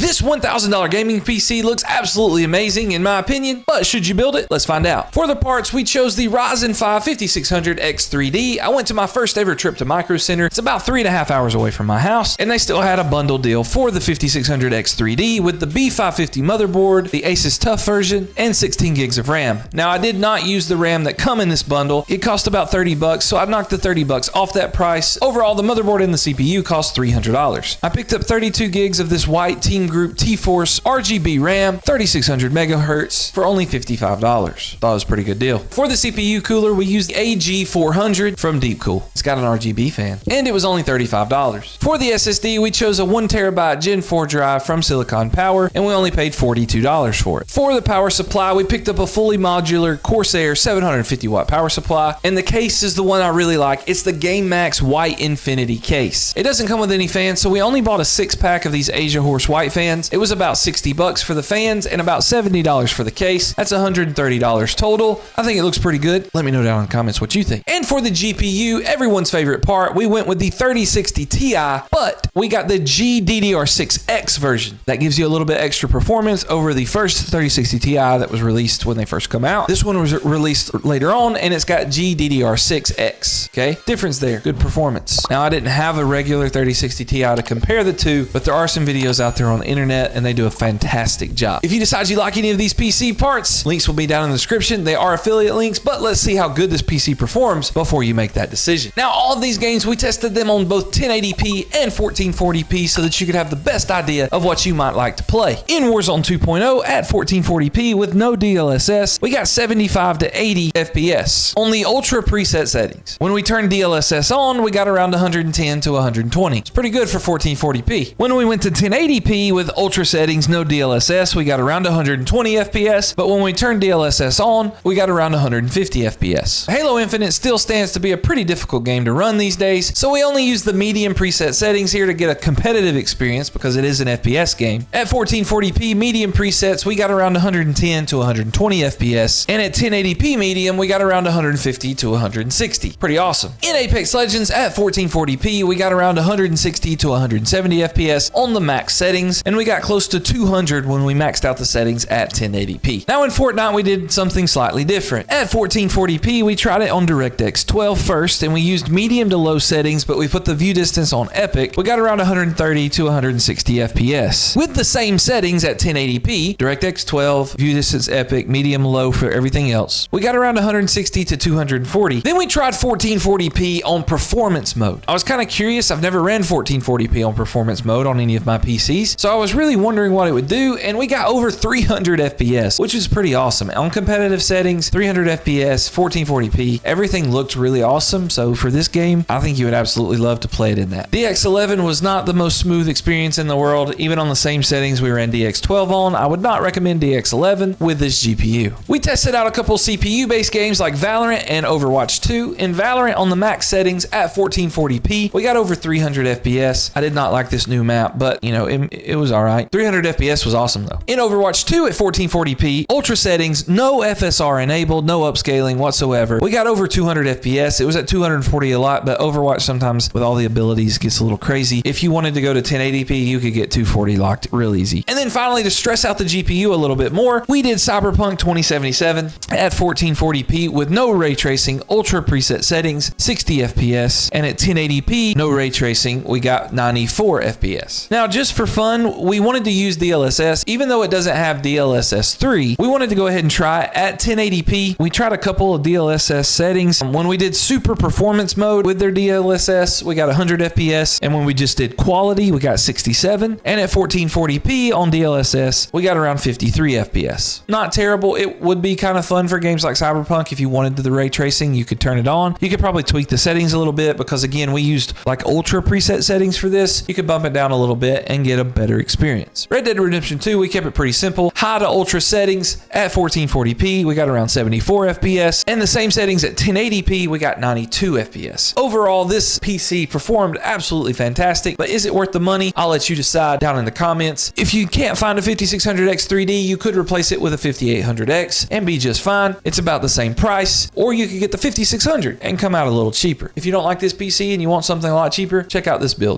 This $1,000 gaming PC looks absolutely amazing in my opinion, but should you build it? Let's find out. For the parts, we chose the Ryzen 5 5600X3D. I went to my first ever trip to Micro Center. It's about 3.5 hours away from my house, and they still had a bundle deal for the 5600X3D with the B550 motherboard, the Asus TUF version, and 16 gigs of RAM. Now, I did not use the RAM that come in this bundle. It cost about $30, so I knocked the $30 off that price. Overall, the motherboard and the CPU cost $300. I picked up 32 gigs of this white Team Group T-Force RGB RAM, 3600 megahertz for only $55. Thought it was a pretty good deal. For the CPU cooler, we used the AG400 from Deepcool. It's got an RGB fan, and it was only $35. For the SSD, we chose a 1TB Gen 4 drive from Silicon Power, and we only paid $42 for it. For the power supply, we picked up a fully modular Corsair 750 watt power supply, and the case is the one I really like. It's the GameMax White Infinity case. It doesn't come with any fans, so we only bought a 6-pack of these Asia Horse White fans. It was about $60 for the fans and about $70 for the case. That's $130 total. I think it looks pretty good. Let me know down in the comments what you think. And for the GPU, everyone's favorite part, we went with the 3060 Ti, but we got the GDDR6X version. That gives you a little bit extra performance over the first 3060 Ti that was released when they first come out. This one was released later on, and it's got GDDR6X. Okay, difference there. Good performance. Now, I didn't have a regular 3060 Ti to compare the two, but there are some videos out there on the internet, and they do a fantastic job. If you decide you like any of these PC parts, links will be down in the description. They are affiliate links, but let's see how good this PC performs before you make that decision. Now, all of these games, we tested them on both 1080p and 1440p so that you could have the best idea of what you might like to play. In Warzone 2.0 at 1440p with no DLSS, we got 75 to 80 FPS on the ultra preset settings. When we turned DLSS on, we got around 110 to 120. It's pretty good for 1440p. When we went to 1080p with ultra settings, no DLSS, we got around 120 FPS, but when we turned DLSS on, we got around 150 FPS. Halo Infinite still stands to be a pretty difficult game to run these days, so we only use the medium preset settings here to get a competitive experience because it is an FPS game. At 1440p medium presets, we got around 110 to 120 FPS, and at 1080p medium, we got around 150 to 160. Pretty awesome. In Apex Legends at 1440p, we got around 160 to 170 FPS on the max settings, and we got close to 200 when we maxed out the settings at 1080p. Now in Fortnite, we did something slightly different. At 1440p, we tried it on DirectX 12 first, and we used medium to low settings, but we put the view distance on epic. We got around 130 to 160 FPS. With the same settings at 1080p, DirectX 12, view distance epic, medium low for everything else, we got around 160 to 240. Then we tried 1440p on performance mode. I was kind of curious. I've never ran 1440p on performance mode on any of my PCs, so I was really wondering what it would do, and we got over 300 FPS, which is pretty awesome. On competitive settings, 300 FPS, 1440p, everything looked really awesome, so for this game, I think you would absolutely love to play it in that. DX11 was not the most smooth experience in the world. Even on the same settings we ran DX12 on, I would not recommend DX11 with this GPU. We tested out a couple CPU-based games like Valorant and Overwatch 2. In Valorant on the max settings at 1440p, we got over 300 FPS. I did not like this new map, but you know, it was all right. 300 FPS was awesome though. In Overwatch 2 at 1440p, ultra settings, no FSR enabled, no upscaling whatsoever. We got over 200 FPS. It was at 240 a lot, but Overwatch sometimes with all the abilities gets a little crazy. If you wanted to go to 1080p, you could get 240 locked real easy. And then finally, to stress out the GPU a little bit more, we did Cyberpunk 2077 at 1440p with no ray tracing, ultra preset settings, 60 FPS, and at 1080p, no ray tracing, we got 94 FPS. Now, just for fun, we wanted to use DLSS, even though it doesn't have DLSS 3, we wanted to go ahead and try at 1080p. We tried a couple of DLSS settings. When we did super performance mode with their DLSS, we got 100 FPS, and when we just did quality, we got 67, and at 1440p on DLSS, we got around 53 FPS. Not terrible. It would be kind of fun for games like Cyberpunk. If you wanted the ray tracing, you could turn it on. You could probably tweak the settings a little bit because again, we used like ultra preset settings for this. You could bump it down a little bit and get a better experience. Red Dead Redemption 2, we kept it pretty simple. High to ultra settings at 1440p, we got around 74 FPS, and the same settings at 1080p, we got 92 FPS. Overall, this PC performed absolutely fantastic, but is it worth the money? I'll let you decide down in the comments. If you can't find a 5600X 3D, you could replace it with a 5800X and be just fine. It's about the same price, or you could get the 5600 and come out a little cheaper. If you don't like this PC and you want something a lot cheaper, check out this build.